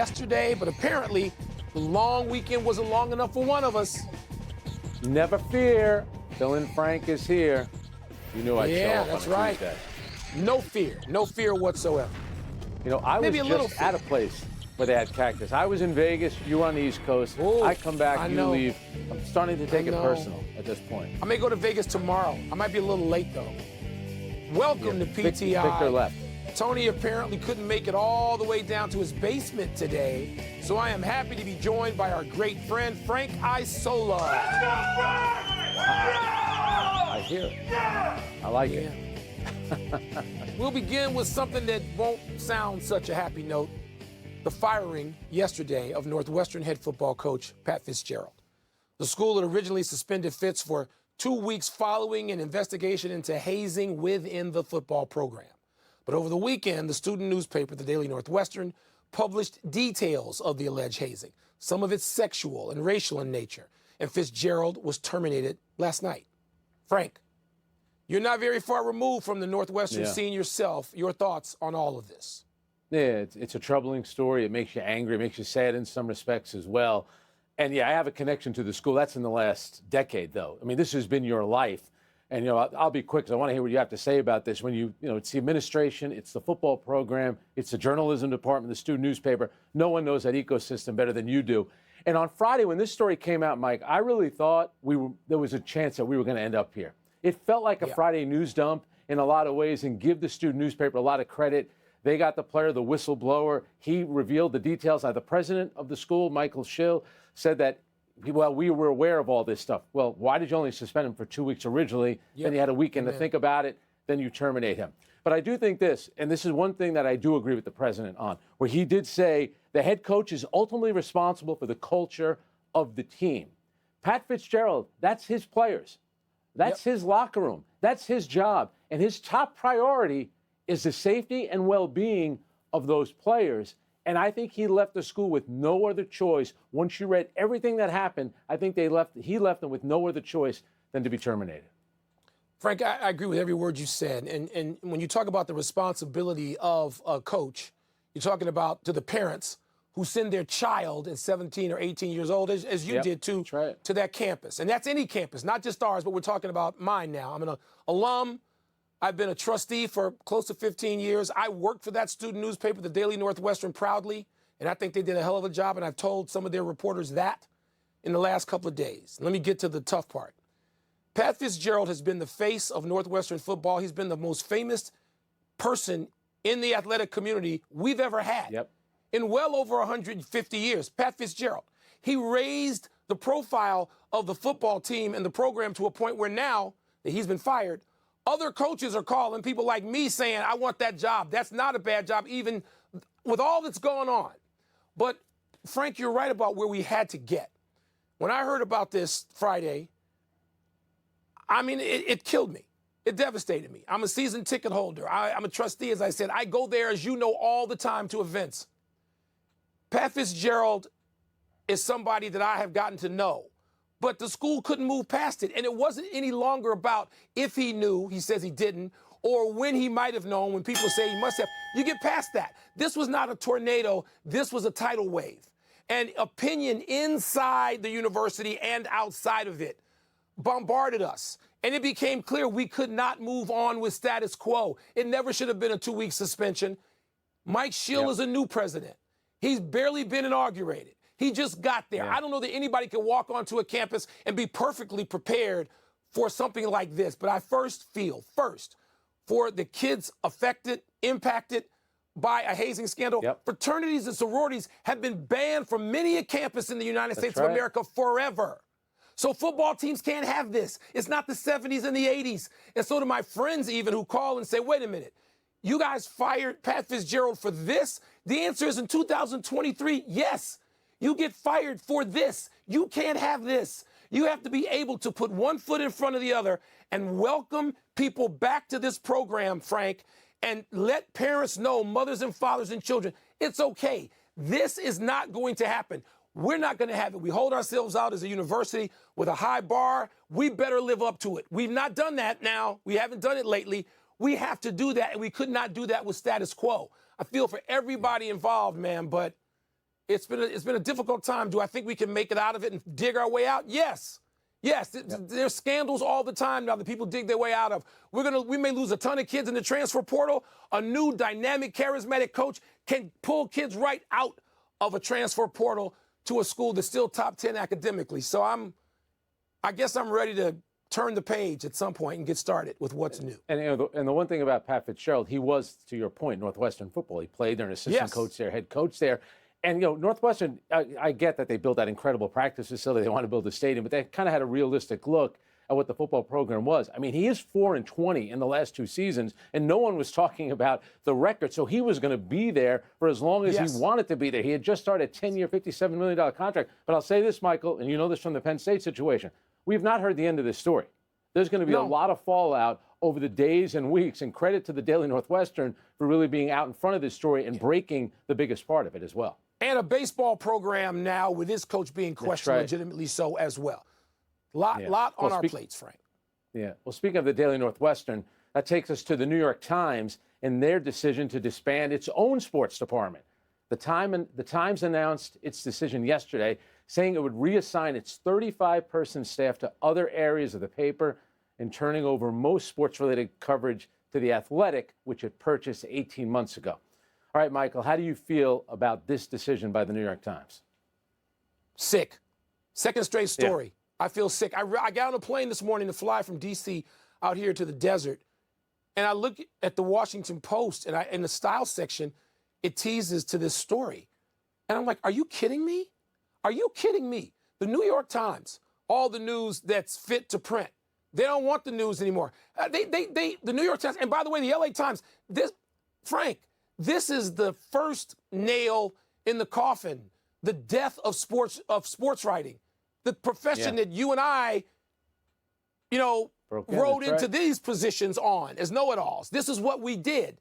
yesterday, but apparently the long weekend wasn't long enough for one of us. Never fear, Bill and Frank is here. You knew I'd show up that's on a right. Tuesday. No fear whatsoever. You know, I Maybe was a little just at a place where they had cactus. I was in Vegas, you were on the East Coast. Ooh, I come back, you know. leave. I'm starting to take it personal at this point. I may go to Vegas tomorrow. I might be a little late, though. Welcome to PTI. Victor left. Tony apparently couldn't make it all the way down to his basement today, so I am happy to be joined by our great friend, Frank Isola. I hear it. I like it. We'll begin with something that won't sound such a happy note. The firing yesterday of Northwestern head football coach Pat Fitzgerald. The school had originally suspended Fitz for 2 weeks following an investigation into hazing within the football program. But over the weekend, the student newspaper, the Daily Northwestern, published details of the alleged hazing, some of it sexual and racial in nature, and Fitzgerald was terminated last night. Frank, you're not very far removed from the Northwestern scene yourself. Your thoughts on all of this? Yeah, it's a troubling story. It makes you angry. It makes you sad in some respects as well. And, yeah, I have a connection to the school. That's in the last decade, though. I mean, this has been your life. And, you know, I'll be quick because I want to hear what you have to say about this. When you know, it's the administration, it's the football program, it's the journalism department, the student newspaper. No one knows that ecosystem better than you do. And on Friday, when this story came out, Mike, I really thought there was a chance that we were going to end up here. It felt like a Friday news dump in a lot of ways, and give the student newspaper a lot of credit. They got the player, the whistleblower. He revealed the details. The president of the school, Michael Schill, said that, well, we were aware of all this stuff. Well, why did you only suspend him for 2 weeks originally? Then you had a weekend to think about it. Then you terminate him. But I do think this, and this is one thing that I do agree with the president on, where he did say the head coach is ultimately responsible for the culture of the team. Pat Fitzgerald, that's his players. That's his locker room. That's his job. And his top priority is the safety and well-being of those players. And I think he left the school with no other choice. Once you read everything that happened, I think he left them with no other choice than to be terminated. Frank, I agree with every word you said. And when you talk about the responsibility of a coach, you're talking about to the parents who send their child at 17 or 18 years old, as you did too, to that campus. And that's any campus, not just ours, but we're talking about mine now. I'm an alum. I've been a trustee for close to 15 years. I worked for that student newspaper, the Daily Northwestern, proudly, and I think they did a hell of a job, and I've told some of their reporters that in the last couple of days. Let me get to the tough part. Pat Fitzgerald has been the face of Northwestern football. He's been the most famous person in the athletic community we've ever had in well over 150 years. Pat Fitzgerald. He raised the profile of the football team and the program to a point where now that he's been fired, other coaches are calling people like me saying, I want that job. That's not a bad job, even with all that's going on. But, Frank, you're right about where we had to get. When I heard about this Friday, I mean, it killed me. It devastated me. I'm a season ticket holder. I'm a trustee, as I said. I go there, as you know, all the time to events. Pat Fitzgerald is somebody that I have gotten to know. But the school couldn't move past it. And it wasn't any longer about if he knew, he says he didn't, or when he might have known, when people say he must have. You get past that. This was not a tornado. This was a tidal wave. And opinion inside the university and outside of it bombarded us. And it became clear we could not move on with status quo. It never should have been a 2-week suspension. Mike Schill is a new president. He's barely been inaugurated. He just got there. I don't know that anybody can walk onto a campus and be perfectly prepared for something like this. But I feel for the kids affected, impacted by a hazing scandal. Fraternities and sororities have been banned from many a campus in the United States of America forever. So football teams can't have this. It's not the 70s and the 80s. And so do my friends even who call and say, wait a minute, you guys fired Pat Fitzgerald for this? The answer is in 2023, yes. You get fired for this. You can't have this. You have to be able to put one foot in front of the other and welcome people back to this program, Frank, and let parents know, mothers and fathers and children, it's okay. This is not going to happen. We're not going to have it. We hold ourselves out as a university with a high bar. We better live up to it. We've not done that now. We haven't done it lately. We have to do that, and we could not do that with status quo. I feel for everybody involved, man, but It's been a difficult time. Do I think we can make it out of it and dig our way out? Yes. Yes, there's scandals all the time now that people dig their way out of. We may lose a ton of kids in the transfer portal. A new, dynamic, charismatic coach can pull kids right out of a transfer portal to a school that's still top 10 academically. So I guess I'm ready to turn the page at some point and get started with what's new. And the one thing about Pat Fitzgerald, he was, to your point, Northwestern football. He played there, an assistant coach there, head coach there. And, Northwestern, I get that they built that incredible practice facility. They want to build a stadium, but they kind of had a realistic look at what the football program was. I mean, he is 4-20 in the last 2 seasons, and no one was talking about the record. So he was going to be there for as long as he wanted to be there. He had just started a 10-year, $57 million contract. But I'll say this, Michael, and you know this from the Penn State situation. We've not heard the end of this story. There's going to be a lot of fallout over the days and weeks, and credit to the Daily Northwestern for really being out in front of this story and breaking the biggest part of it as well. And a baseball program now with this coach being questioned legitimately so as well. Lot on our plates, Frank. Yeah. Well, speaking of the Daily Northwestern, that takes us to the New York Times and their decision to disband its own sports department. The Times announced its decision yesterday, saying it would reassign its 35-person staff to other areas of the paper and turning over most sports-related coverage to The Athletic, which it purchased 18 months ago. All right, Michael, how do you feel about this decision by the New York Times? Sick. Second straight story. Yeah. I feel sick. I got on a plane this morning to fly from D.C. out here to the desert, and I look at the Washington Post, and in the style section, it teases to this story. And I'm like, are you kidding me? Are you kidding me? The New York Times, all the news that's fit to print, they don't want the news anymore. The New York Times, and by the way, the L.A. Times, Frank, this is the first nail in the coffin, the death of sports writing, the profession that you and I, rode into these positions on as know-it-alls. This is what we did.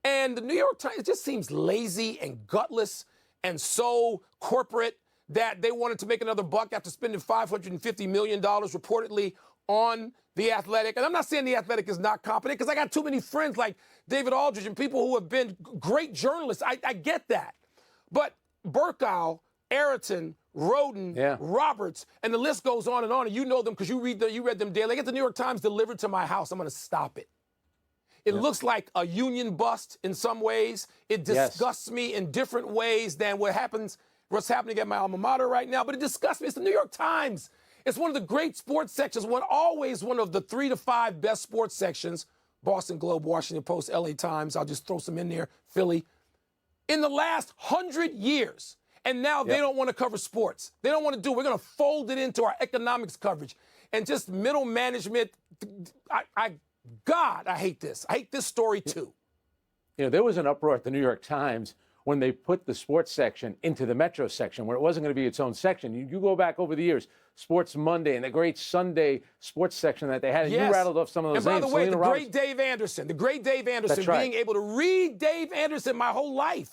And the New York Times, it just seems lazy and gutless and so corporate that they wanted to make another buck after spending $550 million reportedly on The Athletic. And I'm not saying The Athletic is not competent, because I got too many friends like David Aldridge and people who have been great journalists. I get that. But Burkow, Ayrton, Roden, Roberts, and the list goes on, and you know them because you read them daily. I get the New York Times delivered to my house. I'm going to stop it. It looks like a union bust in some ways. It disgusts me in different ways than what's happening at my alma mater right now. But it disgusts me. It's the New York Times. It's one of the great sports sections, always one of the 3 to 5 best sports sections. Boston Globe, Washington Post, LA Times. I'll just throw some in there. Philly. In the last 100 years. And now they don't want to cover sports. They don't want to do it. We're going to fold it into our economics coverage. And just middle management. God, I hate this. I hate this story too. There was an uproar at the New York Times when they put the sports section into the Metro section, where it wasn't going to be its own section. You go back over the years, Sports Monday and the great Sunday sports section that they had, and you rattled off some of those names. And by the way, the great Dave Anderson, being able to read Dave Anderson my whole life.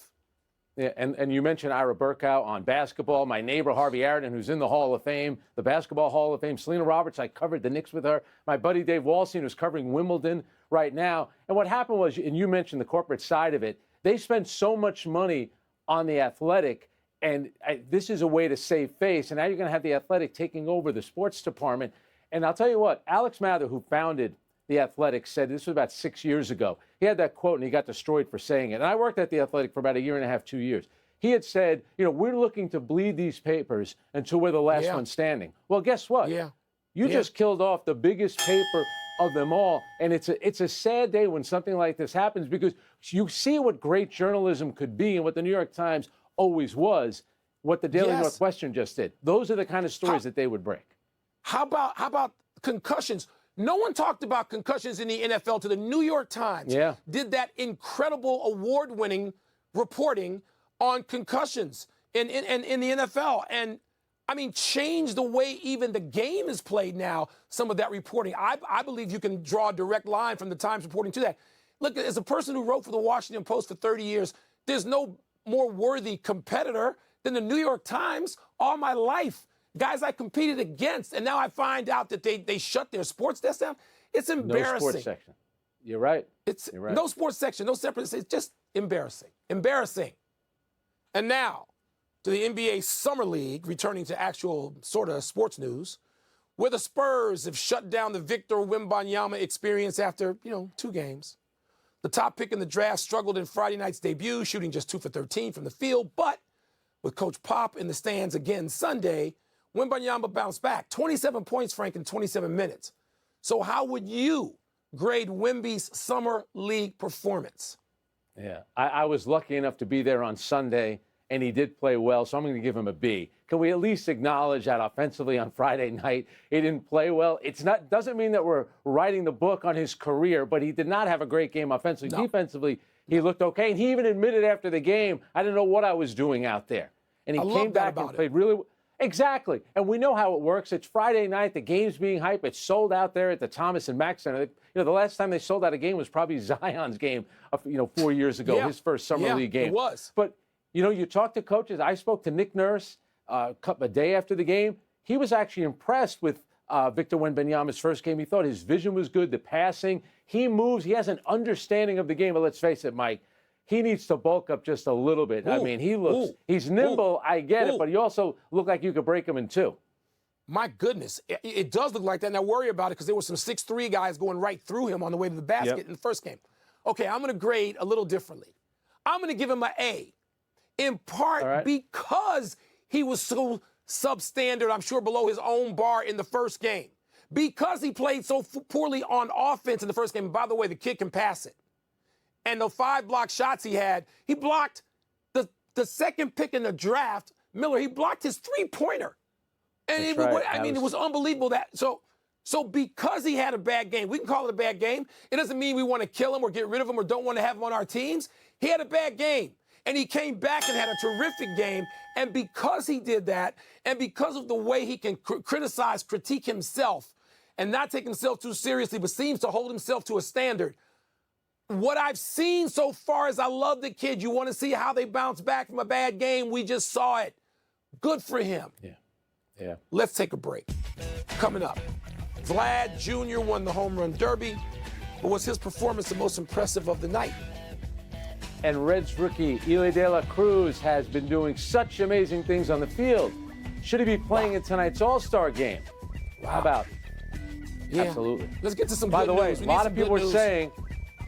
Yeah, and you mentioned Ira Burkow on basketball. My neighbor, Harvey Arden, who's in the Hall of Fame, the Basketball Hall of Fame. Selena Roberts, I covered the Knicks with her. My buddy Dave Wallstein, who's covering Wimbledon right now. And what happened was, and you mentioned the corporate side of it, they spent so much money on The Athletic, and this is a way to save face. And now you're going to have The Athletic taking over the sports department. And I'll tell you what, Alex Mather, who founded The Athletic, said, this was about 6 years ago. He had that quote, and he got destroyed for saying it. And I worked at The Athletic for about 1.5 to 2 years. He had said, we're looking to bleed these papers until we're the last one standing. Well, guess what? You just killed off the biggest paper of them all. And it's a sad day when something like this happens, because you see what great journalism could be and what the New York Times always was, what the Daily Northwestern just did. Those are the kind of stories that they would break. How about concussions? No one talked about concussions in the NFL till the New York Times did that incredible award-winning reporting on concussions in the NFL. And, I mean, change the way even the game is played now, some of that reporting. I believe you can draw a direct line from the Times reporting to that. Look, as a person who wrote for the Washington Post for 30 years, there's no more worthy competitor than the New York Times all my life. Guys I competed against, and now I find out that they shut their sports desk down. It's embarrassing. No sports section. You're right. You're right. No sports section, no separate. It's just embarrassing. Embarrassing. And now, to the NBA Summer League, returning to actual sort of sports news, where the Spurs have shut down the Victor Wembanyama experience after, 2 games. The top pick in the draft struggled in Friday night's debut, shooting just 2 for 13 from the field, but with Coach Pop in the stands again Sunday, Wembanyama bounced back. 27 points, Frank, in 27 minutes. So how would you grade Wemby's Summer League performance? Yeah, I was lucky enough to be there on Sunday, and he did play well, so I'm going to give him a B. Can we at least acknowledge that offensively on Friday night he didn't play well? Doesn't mean that we're writing the book on his career, but he did not have a great game offensively. No. Defensively, he looked okay, and he even admitted after the game, I didn't know what I was doing out there. And he came back and played really well. Exactly. And we know how it works. It's Friday night. The game's being hyped. It's sold out there at the Thomas and Mack Center. The last time they sold out a game was probably Zion's game, 4 years ago, his first Summer League game. It was. But, you talk to coaches. I spoke to Nick Nurse a day after the game. He was actually impressed with Victor Wembanyama's first game. He thought his vision was good, the passing. He moves. He has an understanding of the game. But let's face it, Mike, he needs to bulk up just a little bit. Ooh, I mean, he's nimble, I get it, but he also looked like you could break him in 2. My goodness, it does look like that, and I worry about it because there were some 6'3" guys going right through him on the way to the basket in the first game. Okay, I'm going to grade a little differently. I'm going to give him an A, in part because he was so substandard, I'm sure below his own bar in the first game. Because he played so poorly on offense in the first game, and by the way, the kid can pass it. And the 5 block shots he had, he blocked the second pick in the draft, Miller, he blocked his 3-pointer. And it was unbelievable that. So because he had a bad game, we can call it a bad game. It doesn't mean we want to kill him or get rid of him or don't want to have him on our teams. He had a bad game. And he came back and had a terrific game. And because he did that, and because of the way he can critique himself, and not take himself too seriously, but seems to hold himself to a standard, what I've seen so far is I love the kid. You want to see how they bounce back from a bad game. We just saw it. Good for him. Yeah. Let's take a break. Coming up, Vlad Jr. won the home run derby, but was his performance the most impressive of the night? And Reds rookie Eli De La Cruz has been doing such amazing things on the field. Should he be playing in tonight's All-Star game? How about? Yeah. Absolutely. Let's get to some By good the way, news. a lot of people were saying,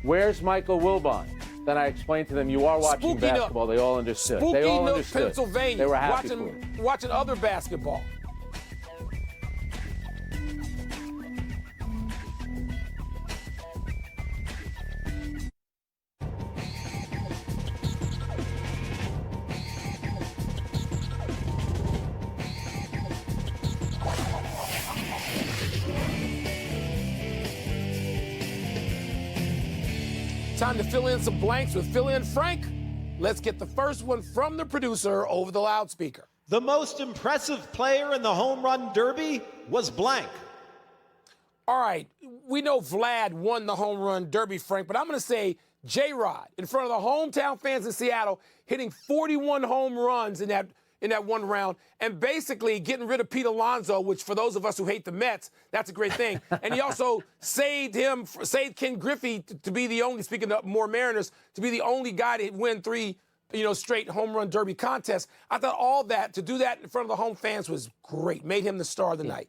where's Michael Wilbon? Then I explained to them, you are watching basketball. They all understood. Spooky They all Nook, understood. Pennsylvania. They were happy for it. Watching other basketball. Time to fill in some blanks with Fill In Frank. Let's get the first one from the producer over the loudspeaker. The most impressive player in the home run derby was blank. All right, we know Vlad won the home run derby, Frank, but I'm going to say J-Rod in front of the hometown fans in Seattle, hitting 41 home runs in that one round, and basically getting rid of Pete Alonso, which for those of us who hate the Mets, that's a great thing. And he also saved Ken Griffey to be the only, speaking of more Mariners, to be the only guy to win 3 straight home run derby contests. I thought all that, to do that in front of the home fans was great. Made him the star of the night.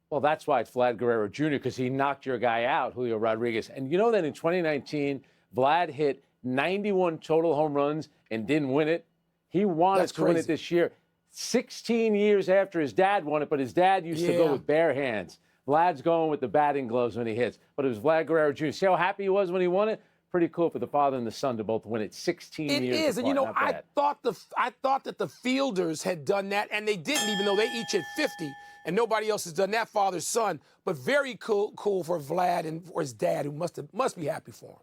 Well, that's why it's Vlad Guerrero Jr., because he knocked your guy out, Julio Rodriguez. And you know that in 2019, Vlad hit 91 total home runs and didn't win it. He wanted to win it this year. 16 years after his dad won it, but his dad used to go with bare hands. Vlad's going with the batting gloves when he hits. But it was Vlad Guerrero Jr. See how happy he was when he won it? Pretty cool for the father and the son to both win it 16 years apart. It is, and I thought that the fielders had done that, and they didn't, even though they each hit 50, and nobody else has done that, father-son. But very cool for Vlad and for his dad, who must be happy for him.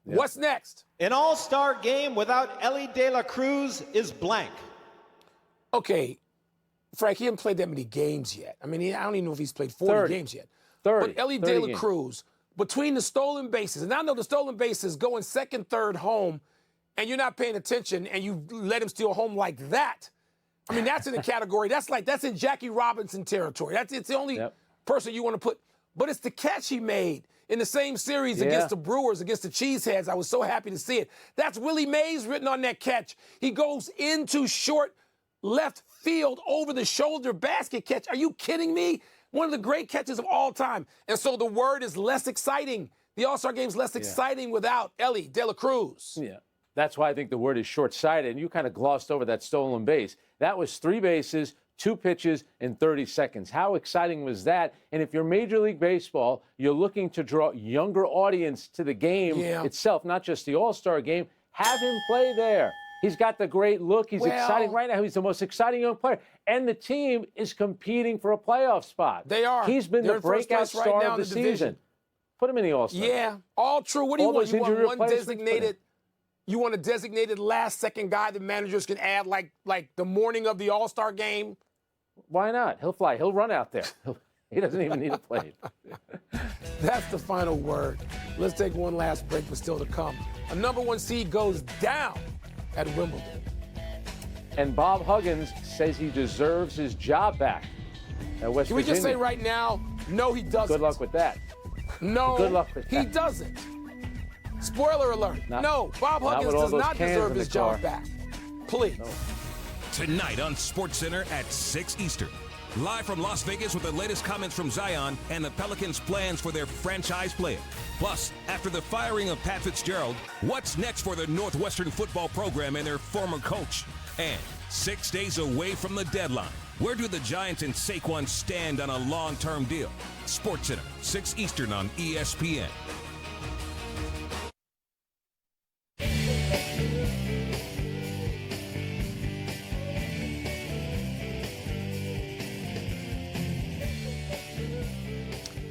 Yep. What's next? An all-star game without Eli De La Cruz is blank. Okay, Frank, he hasn't played that many games yet. I mean, I don't even know if he's played 40 games yet. 30. But Eli De La Cruz, between the stolen bases, and I know the stolen bases going second, third home, and you're not paying attention, and you let him steal home like that. I mean, that's in the category. That's in Jackie Robinson territory. It's the only person you want to put. But it's the catch he made in the same series against the Brewers, against the Cheeseheads. I was so happy to see it. That's Willie Mays written on that catch. He goes into short left field over-the-shoulder basket catch. Are you kidding me? One of the great catches of all time. And so the word is less exciting. The All-Star Game's less exciting without Elly De La Cruz. Yeah. That's why I think the word is short-sighted. And you kind of glossed over that stolen base. That was 3 bases, 2 pitches in 30 seconds. How exciting was that? And if you're Major League Baseball, you're looking to draw younger audience to the game itself, not just the All-Star Game, have him play there. He's got the great look. He's exciting right now. He's the most exciting young player. And the team is competing for a playoff spot. They are. He's been the breakout star of the season. Put him in the All-Star. Yeah, all true. What do you want? You want one designated? You want a designated last-second guy that managers can add like the morning of the All-Star Game? Why not? He'll fly. He'll run out there. He doesn't even need a plane. That's the final word. Let's take one last break, but still to come. A number 1 seed goes down at Wimbledon. And Bob Huggins says he deserves his job back at West Virginia. Can we just say right now, no, he doesn't. Good luck with that. No, good luck with that. He doesn't. Spoiler alert. No, Bob Huggins does not deserve his job back. Please. No. Tonight on SportsCenter at 6 Eastern. Live from Las Vegas with the latest comments from Zion and the Pelicans' plans for their franchise player. Plus, after the firing of Pat Fitzgerald, what's next for the Northwestern football program and their former coach? And 6 days away from the deadline, where do the Giants and Saquon stand on a long-term deal? SportsCenter, 6 Eastern on ESPN.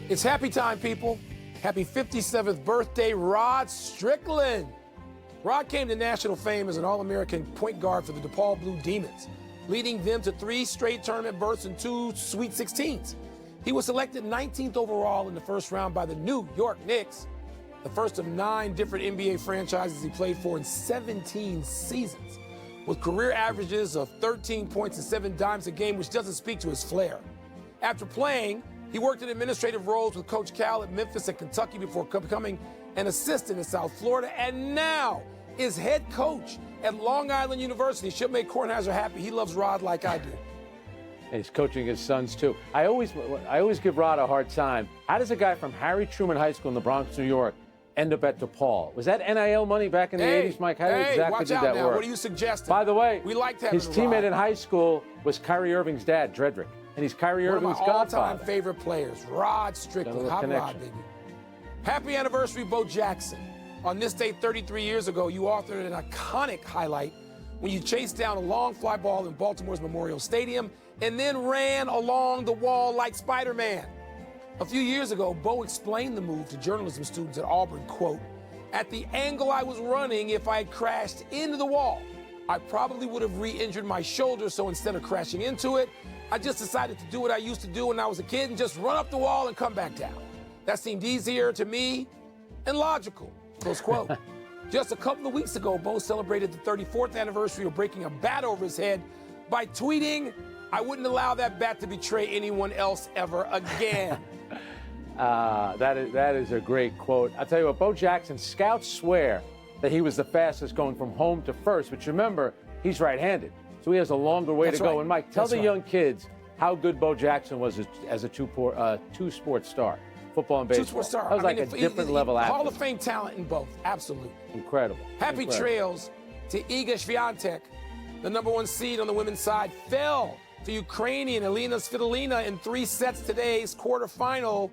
It's happy time, people. Happy 57th birthday, Rod Strickland. Rod came to national fame as an All-American point guard for the DePaul Blue Demons, leading them to 3 straight tournament berths and 2 Sweet 16s. He was selected 19th overall in the first round by the New York Knicks, the first of 9 different NBA franchises he played for in 17 seasons, with career averages of 13 points and 7 dimes a game, which doesn't speak to his flair. After playing, he worked in administrative roles with Coach Cal at Memphis and Kentucky before becoming an assistant in South Florida, and now is head coach at Long Island University. Should make Kornheiser happy. He loves Rod like I do. He's coaching his sons, too. I always give Rod a hard time. How does a guy from Harry Truman High School in the Bronx, New York, end up at DePaul? Was that NIL money back in the 80s, Mike? How exactly did that work? What are you suggesting? By the way, we liked his teammate in high school was Kyrie Irving's dad, Dredrick. And he's Kyrie Irving's godfather. One of my all-time favorite players, Rod Strickland. Hot Rod, baby. Happy anniversary, Bo Jackson. On this day 33 years ago, you authored an iconic highlight when you chased down a long fly ball in Baltimore's Memorial Stadium and then ran along the wall like Spider-Man. A few years ago, Bo explained the move to journalism students at Auburn, quote, "At the angle I was running, if I had crashed into the wall, I probably would have re-injured my shoulder, so instead of crashing into it, I just decided to do what I used to do when I was a kid and just run up the wall and come back down. That seemed easier to me and logical," close quote. Just a couple of weeks ago, Bo celebrated the 34th anniversary of breaking a bat over his head by tweeting, "I wouldn't allow that bat to betray anyone else ever again." That is a great quote. I'll tell you what, Bo Jackson, scouts swear that he was the fastest going from home to first, but remember, he's right-handed, so he has a longer way to go. And Mike, tell the young kids how good Bo Jackson was as a two-sport star, football and baseball. Two-sport star. That was like a different level athlete. Hall of Fame talent in both, absolutely. Incredible. Happy trails to Iga Swiatek. The number 1 seed on the women's side fell to Ukrainian Elena Svitolina in 3 sets today's quarterfinal.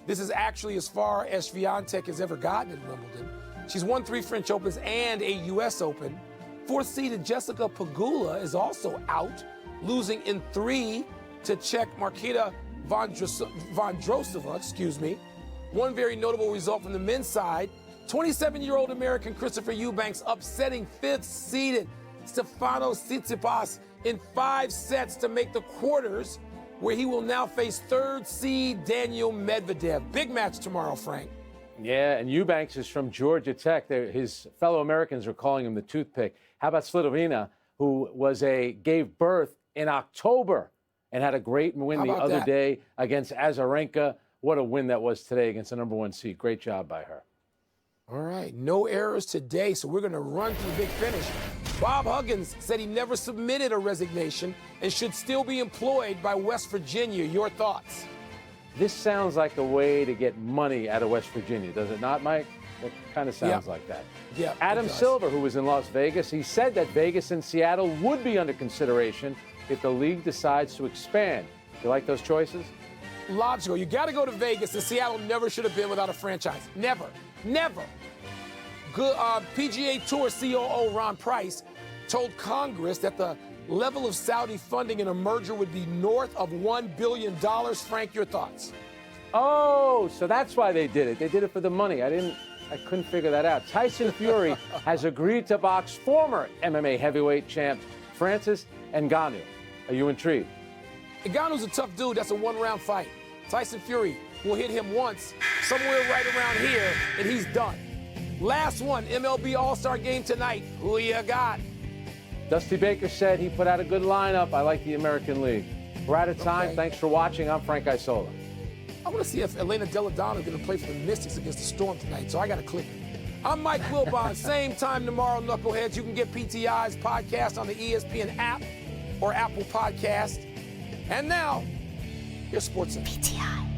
This is actually as far as Swiatek has ever gotten at Wimbledon. She's won 3 French Opens and a U.S. Open. 4th-seeded Jessica Pegula is also out, losing in 3 to Czech Marketa Vondrosova, One very notable result from the men's side, 27-year-old American Christopher Eubanks upsetting 5th-seeded Stefanos Tsitsipas in 5 sets to make the quarters, where he will now face 3rd seed Daniel Medvedev. Big match tomorrow, Frank. Yeah, and Eubanks is from Georgia Tech. His fellow Americans are calling him the toothpick. How about Svitolina, who gave birth in October and had a great win the other day against Azarenka. What a win that was today against the number 1 seed. Great job by her. All right, no errors today, so we're going to run to the big finish. Bob Huggins said he never submitted a resignation and should still be employed by West Virginia. Your thoughts? This sounds like a way to get money out of West Virginia, does it not, Mike? It kind of sounds like that. Yeah. Adam Silver, who was in Las Vegas, he said that Vegas and Seattle would be under consideration if the league decides to expand. You like those choices? Logical. You got to go to Vegas, and Seattle never should have been without a franchise. Never. Never. Good, PGA Tour COO Ron Price told Congress that the level of Saudi funding in a merger would be north of $1 billion. Frank, your thoughts? Oh, so that's why they did it. They did it for the money. I couldn't figure that out. Tyson Fury has agreed to box former MMA heavyweight champs Francis Ngannou. Are you intrigued? Ngannou's a tough dude. That's a one-round fight. Tyson Fury will hit him once, somewhere right around here, and he's done. Last one, MLB All-Star Game tonight. Who you got? Dusty Baker said he put out a good lineup. I like the American League. We're out of time. Okay. Thanks for watching. I'm Frank Isola. I want to see if Elena Deladonna is going to play for the Mystics against the Storm tonight, so I got to click it. I'm Mike Wilbon. Same time tomorrow, Knuckleheads. You can get PTI's podcast on the ESPN app or Apple Podcast. And now, here's SportsCenter. PTI.